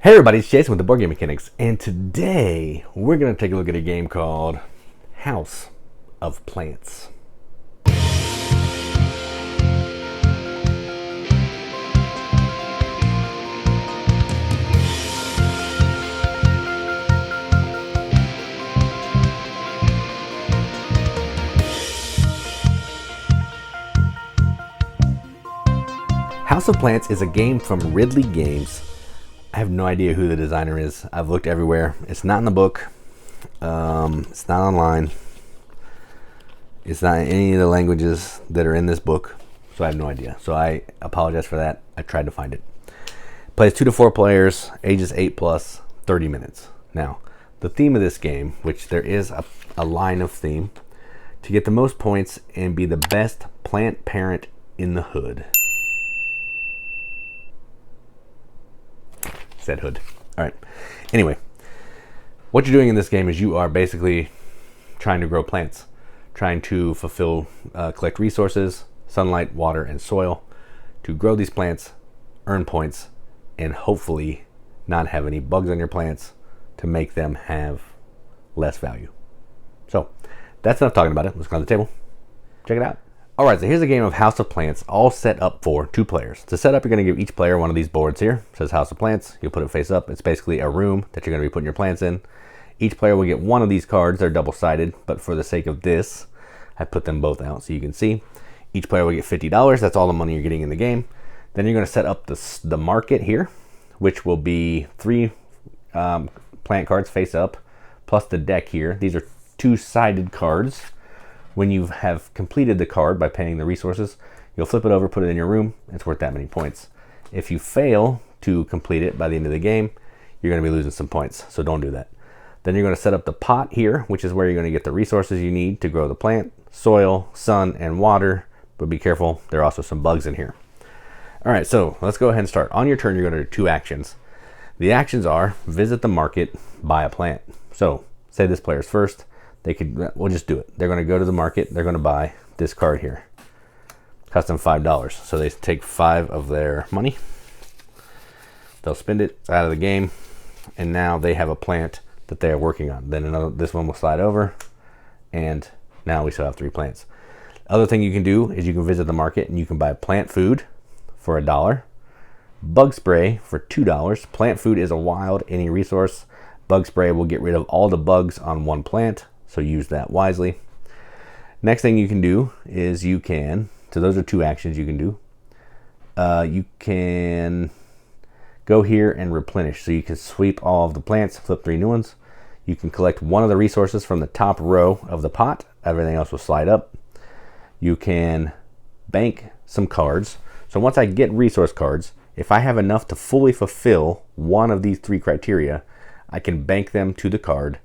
Hey everybody, it's Jason with the Board Game Mechanics, and today we're going to take a look at a game called House of Plants. House of Plants is a game from Ridley Games. I have no idea who the designer is. I've looked everywhere. It's not in the book. It's not online. It's not in any of the languages that are in this book. So I have no idea. So I apologize for that. I tried to find it. Plays 2 to 4 players, ages 8 plus, 30 minutes. Now, the theme of this game, which there is a line of theme, to get the most points and be the best plant parent in the hood. Said hood. All right. Anyway, what you're doing in this game is you are basically trying to grow plants, trying to collect resources, sunlight, water, and soil to grow these plants, earn points, and hopefully not have any bugs on your plants to make them have less value. So that's enough talking about it. Let's go on the table. Check it out. All right, so here's a game of House of Plants, all set up for 2 players. To set up, you're going to give each player one of these boards here. It says House of Plants. You'll put it face up. It's basically a room that you're going to be putting your plants in. Each player will get one of these cards. They're double-sided, but for the sake of this, I put them both out so you can see. Each player will get $50. That's all the money you're getting in the game. Then you're going to set up the market here, which will be 3 plant cards face up, plus the deck here. These are 2-sided cards. When you have completed the card by paying the resources, you'll flip it over, put it in your room. It's worth that many points. If you fail to complete it by the end of the game, you're going to be losing some points, so don't do that. Then you're going to set up the pot here, which is where you're going to get the resources you need to grow the plant, soil, sun, and water. But be careful, there are also some bugs in here. All right, so let's go ahead and start. On your turn, you're going to do 2 actions. The actions are visit the market, buy a plant. So say this player's first. We'll just do it. They're going to go to the market. They're going to buy this card here. Cost them $5. So they take 5 of their money. They'll spend it out of the game. And now they have a plant that they are working on. Then this one will slide over. And now we still have 3 plants. Other thing you can do is you can visit the market and you can buy plant food for $1. Bug spray for $2. Plant food is a wild, any resource. Bug spray will get rid of all the bugs on one plant. So use that wisely. Next thing you can do is so those are 2 actions you can do. You can go here and replenish. So you can sweep all of the plants, flip 3 new ones. You can collect one of the resources from the top row of the pot. Everything else will slide up. You can bank some cards. So once I get resource cards, if I have enough to fully fulfill one of these 3 criteria, I can bank them to the card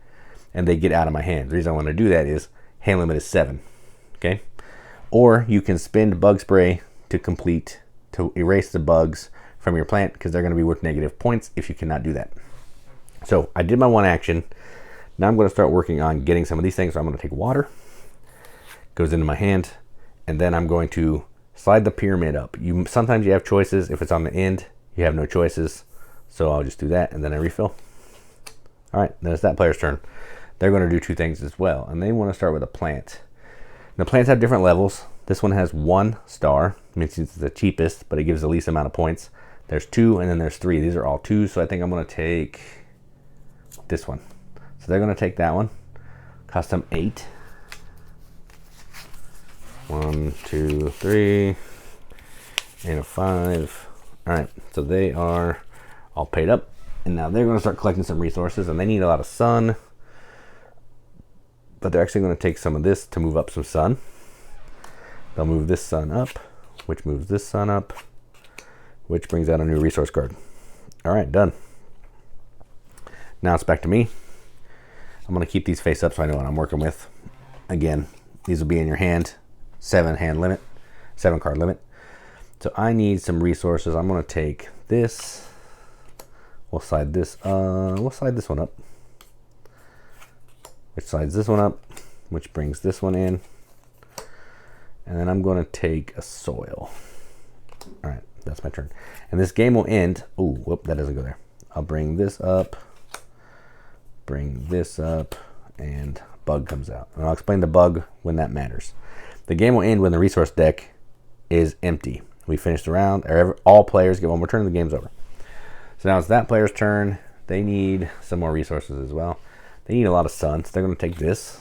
and they get out of my hand. The reason I want to do that is hand limit is 7. Okay? Or you can spend bug spray to erase the bugs from your plant because they're going to be worth negative points if you cannot do that. So I did my 1 action. Now I'm going to start working on getting some of these things. So I'm going to take water, goes into my hand, and then I'm going to slide the pyramid up. Sometimes you have choices. If it's on the end, you have no choices. So I'll just do that and then I refill. All right, then it's that player's turn. They're going to do 2 things as well, and they want to start with a plant. The plants have different levels. This one has 1 star, means it's the cheapest, but it gives the least amount of points. There's 2, and then there's 3. These are all 2, so I think I'm going to take this one. So they're going to take that one. Cost them 8. 1, 2, 3, and a 5. All right, so they are all paid up. And now they're going to start collecting some resources, and they need a lot of sun. But they're actually going to take some of this to move up some sun. They'll move this sun up, which moves this sun up, which brings out a new resource card. All right, done. Now it's back to me. I'm going to keep these face up so I know what I'm working with. Again, these will be in your hand. 7 card limit. So I need some resources. I'm going to take this. We'll slide this one up. Which slides this one up, which brings this one in. And then I'm going to take a soil. All right, that's my turn. And this game will end. Oh, whoop, that doesn't go there. I'll bring this up, and bug comes out. And I'll explain the bug when that matters. The game will end when the resource deck is empty. We finish the round, or all players get one more turn and the game's over. So now it's that player's turn. They need some more resources as well. They need a lot of sun, so they're going to take this.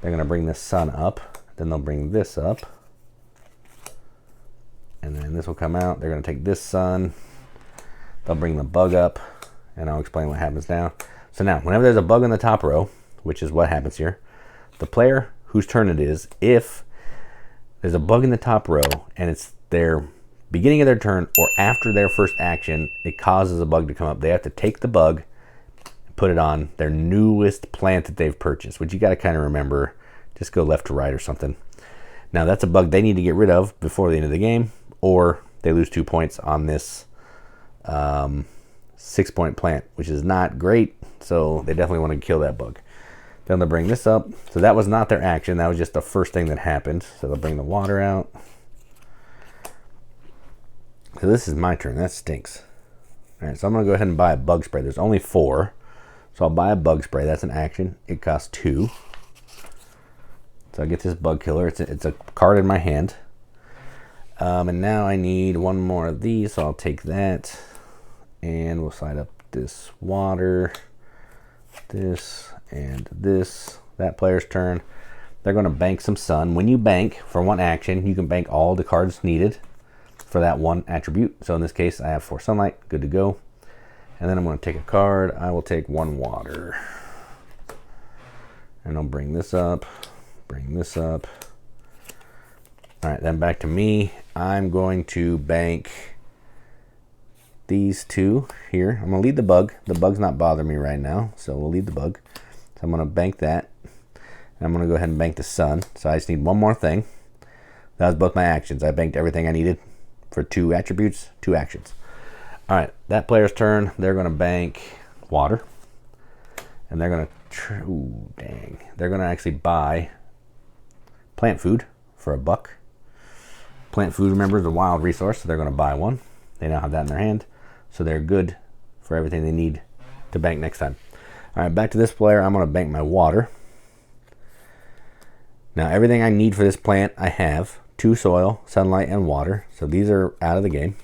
They're going to bring this sun up. Then they'll bring this up. And then this will come out. They're going to take this sun. They'll bring the bug up, and I'll explain what happens now. So now, whenever there's a bug in the top row, which is what happens here, the player whose turn it is, if there's a bug in the top row and it's their beginning of their turn or after their first action, it causes a bug to come up, they have to take the bug and put it on their newest plant that they've purchased, which you got to kind of remember. Just go left to right or something. Now, that's a bug they need to get rid of before the end of the game, or they lose 2 points on this 6-point plant, which is not great, so they definitely want to kill that bug. Then they'll bring this up. So that was not their action. That was just the first thing that happened. So they'll bring the water out. So this is my turn. That stinks. All right, so I'm going to go ahead and buy a bug spray. There's only 4. So I'll buy a bug spray. That's an action. It costs 2. So I get this bug killer. It's a card in my hand. And now I need one more of these. So I'll take that. And we'll slide up this water. This and this. That player's turn. They're going to bank some sun. When you bank for one action, you can bank all the cards needed for that one attribute. So in this case, I have 4 sunlight. Good to go. And then I'm going to take a card. I will take 1 water. And I'll bring this up. Bring this up. All right, then back to me. I'm going to bank these 2 here. I'm going to leave the bug. The bug's not bothering me right now, so we'll leave the bug. So I'm going to bank that. And I'm going to go ahead and bank the sun. So I just need one more thing. That was both my actions. I banked everything I needed for 2 attributes, 2 actions. All right, that player's turn. They're going to bank water. And they're going to, they're going to actually buy plant food for $1. Plant food, remember, is a wild resource, so they're going to buy 1. They now have that in their hand, so they're good for everything they need to bank next time. All right, back to this player. I'm going to bank my water. Now, everything I need for this plant, I have 2 soil, sunlight, and water. So these are out of the game.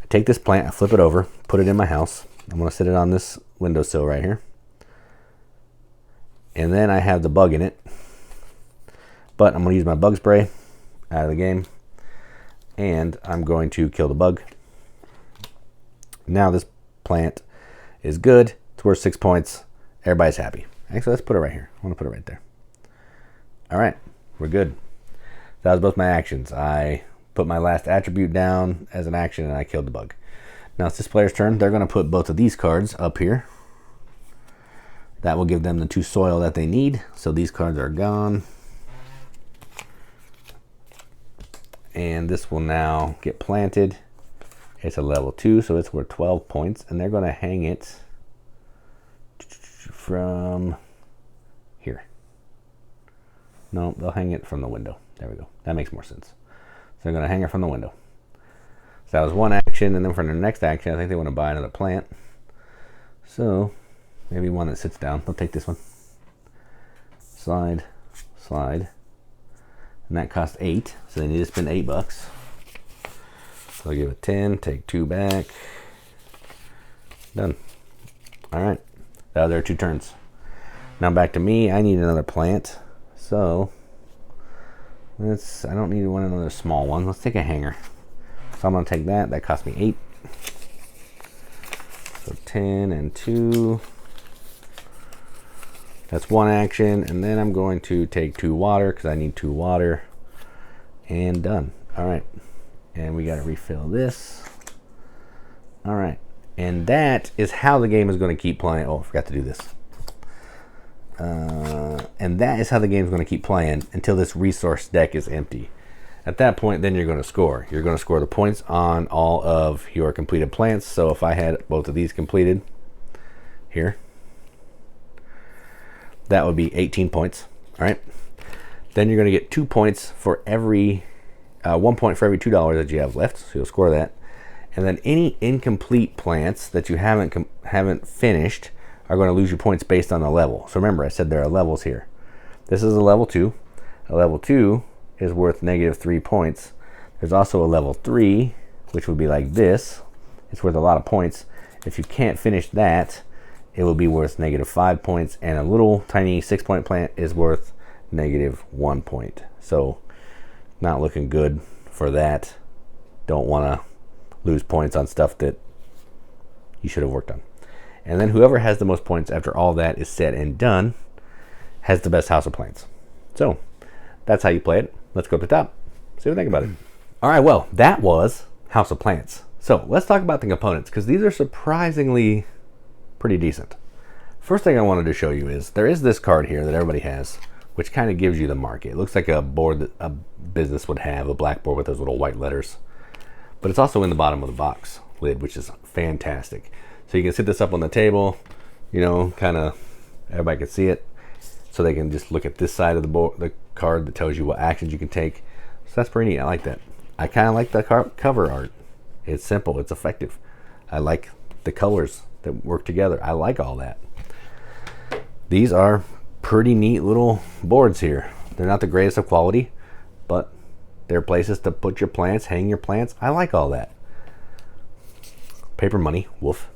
I take this plant, I flip it over, put it in my house. I'm going to sit it on this windowsill right here. And then I have the bug in it. But I'm going to use my bug spray out of the game. And I'm going to kill the bug. Now this plant is good. It's worth 6 points. Everybody's happy. Actually, let's put it right here. I want to put it right there. All right, we're good. That was both my actions. I put my last attribute down as an action and I killed the bug. Now it's this player's turn. They're going to put both of these cards up here. That will give them the 2 soil that they need. So these cards are gone. And this will now get planted. It's a level 2, so it's worth 12 points. And they're going to hang it from here. No, they'll hang it from the window. There we go. That makes more sense. So they're going to hang it from the window. So that was one action. And then for the next action, I think they want to buy another plant. So maybe one that sits down. They'll take this one. Slide, slide. And that cost 8, so they need to spend $8. So I'll give it 10, take 2 back. Done. All right. That was their 2 turns. Now back to me. I need another plant. So I don't need another small one. Let's take a hanger. So I'm going to take that. That cost me 8. So 10 and 2. That's one action, and then I'm going to take 2 water because I need 2 water, and done. All right, and we got to refill this. All right, and that is how the game is going to keep playing. Oh, I forgot to do this. And that is how the game is going to keep playing until this resource deck is empty. At that point, then you're going to score. You're going to score the points on all of your completed plants. So if I had both of these completed here, that would be 18 points. All right. Then you're going to get 2 points for every 1 point for every $2 that you have left. So you'll score that. And then any incomplete plants that you haven't finished are going to lose your points based on the level. So remember, I said there are levels here. This is a level 2. A level 2 is worth -3 points. There's also a level 3, which would be like this. It's worth a lot of points. If you can't finish that, it will be worth -5 points. And a little tiny 6-point plant is worth -1 point. So not looking good for that. Don't want to lose points on stuff that you should have worked on. And then whoever has the most points after all that is said and done has the best house of plants. So that's how you play it. Let's go up to the top. See what I think about it. All right, well, that was House of Plants. So let's talk about the components, because these are surprisingly pretty decent. First thing I wanted to show you is there is this card here that everybody has, which kind of gives you the market. It looks like a board that a business would have, a blackboard with those little white letters. But it's also in the bottom of the box lid, which is fantastic. So you can sit this up on the table, you know, kind of everybody can see it. So they can just look at this side of the card that tells you what actions you can take. So that's pretty neat. I like that. I kind of like the cover art. It's simple. It's effective. I like the colors that work together. I like all that. These are pretty neat little boards here. They're not the greatest of quality, but they're places to put your plants, hang your plants. I like all that. Paper money, woof.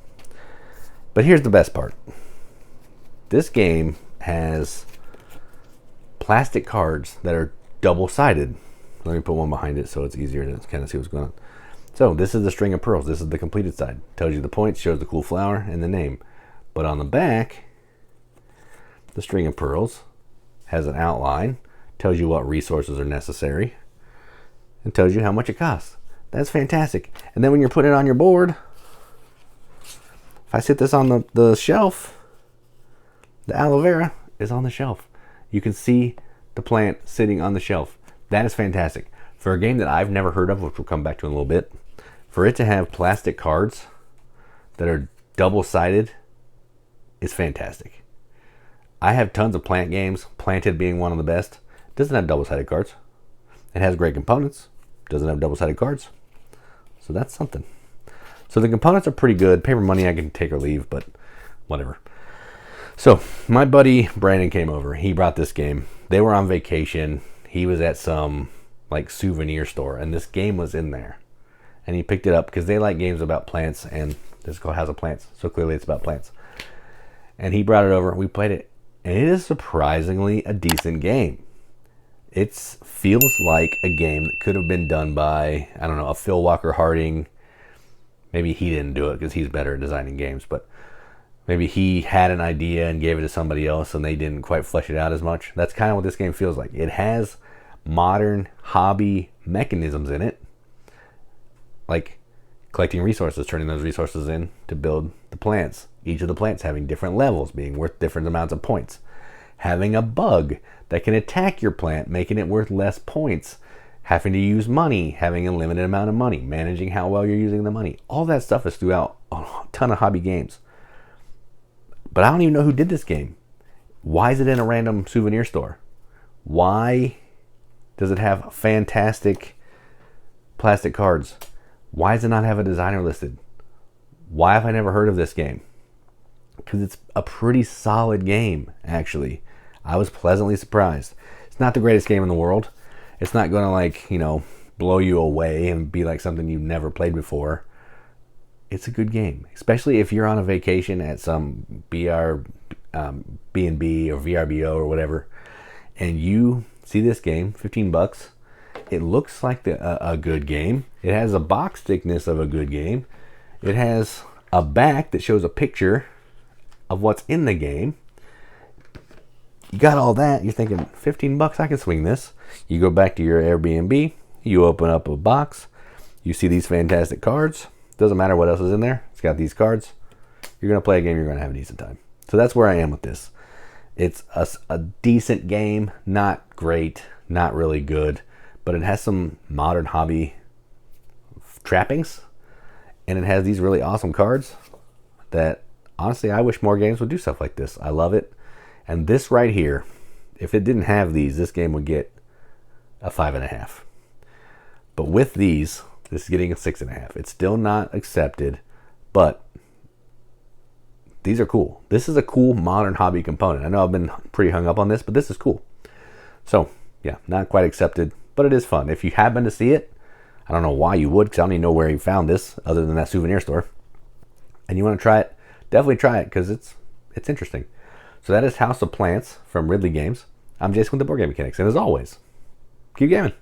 But here's the best part. This game has plastic cards that are double-sided. Let me put one behind it so it's easier to kind of see what's going on. So this is the string of pearls. This is the completed side. Tells you the points, shows the cool flower and the name. But on the back, the string of pearls has an outline, tells you what resources are necessary, and tells you how much it costs. That's fantastic. And then when you're putting it on your board, if I sit this on the shelf, the aloe vera is on the shelf. You can see the plant sitting on the shelf. That is fantastic. For a game that I've never heard of, which we'll come back to in a little bit, for it to have plastic cards that are double-sided is fantastic. I have tons of plant games, Planted being one of the best. It doesn't have double-sided cards. It has great components. Doesn't have double-sided cards. So that's something. So the components are pretty good. Paper money I can take or leave, but whatever. So my buddy Brandon came over. He brought this game. They were on vacation. He was at some like souvenir store, and this game was in there. And he picked it up because they like games about plants, and this is called House of Plants. So clearly it's about plants. And he brought it over. We played it, and it is surprisingly a decent game. It feels like a game that could have been done by, I don't know, a Phil Walker Harding. Maybe he didn't do it because he's better at designing games, but maybe he had an idea and gave it to somebody else and they didn't quite flesh it out as much. That's kind of what this game feels like. It has modern hobby mechanisms in it, like collecting resources, turning those resources in to build the plants. Each of the plants having different levels, being worth different amounts of points. Having a bug that can attack your plant, making it worth less points. Having to use money, having a limited amount of money, managing how well you're using the money. All that stuff is throughout a ton of hobby games. But I don't even know who did this game. Why is it in a random souvenir store? Why does it have fantastic plastic cards? Why does it not have a designer listed? Why have I never heard of this game? Because it's a pretty solid game, actually. I was pleasantly surprised. It's not the greatest game in the world. It's not going to, like, you know, blow you away and be like something you've never played before. It's a good game, especially if you're on a vacation at some B&B or VRBO or whatever, and you see this game, $15. It looks like a good game. It has a box thickness of a good game. It has a back that shows a picture of what's in the game. You got all that. You're thinking, $15, I can swing this. You go back to your Airbnb. You open up a box. You see these fantastic cards. Doesn't matter what else is in there. It's got these cards. You're going to play a game. You're going to have a decent time. So that's where I am with this. It's a decent game. Not great. Not really good. But it has some modern hobby trappings. And it has these really awesome cards that, honestly, I wish more games would do stuff like this. I love it. And this right here, if it didn't have these, this game would get a 5.5. But with these, This is getting a 6.5. It's still not accepted, but these are cool. This is a cool modern hobby component. I know I've been pretty hung up on this, but this is cool. So yeah, not quite accepted, but it is fun. If you happen to see it, I don't know why you would, because I don't even know where you found this other than that souvenir store, and you want to try it, definitely try it, because it's interesting. So that is House of Plants from Ridley Games. I'm Jason with the Board Game Mechanics, and as always, keep gaming.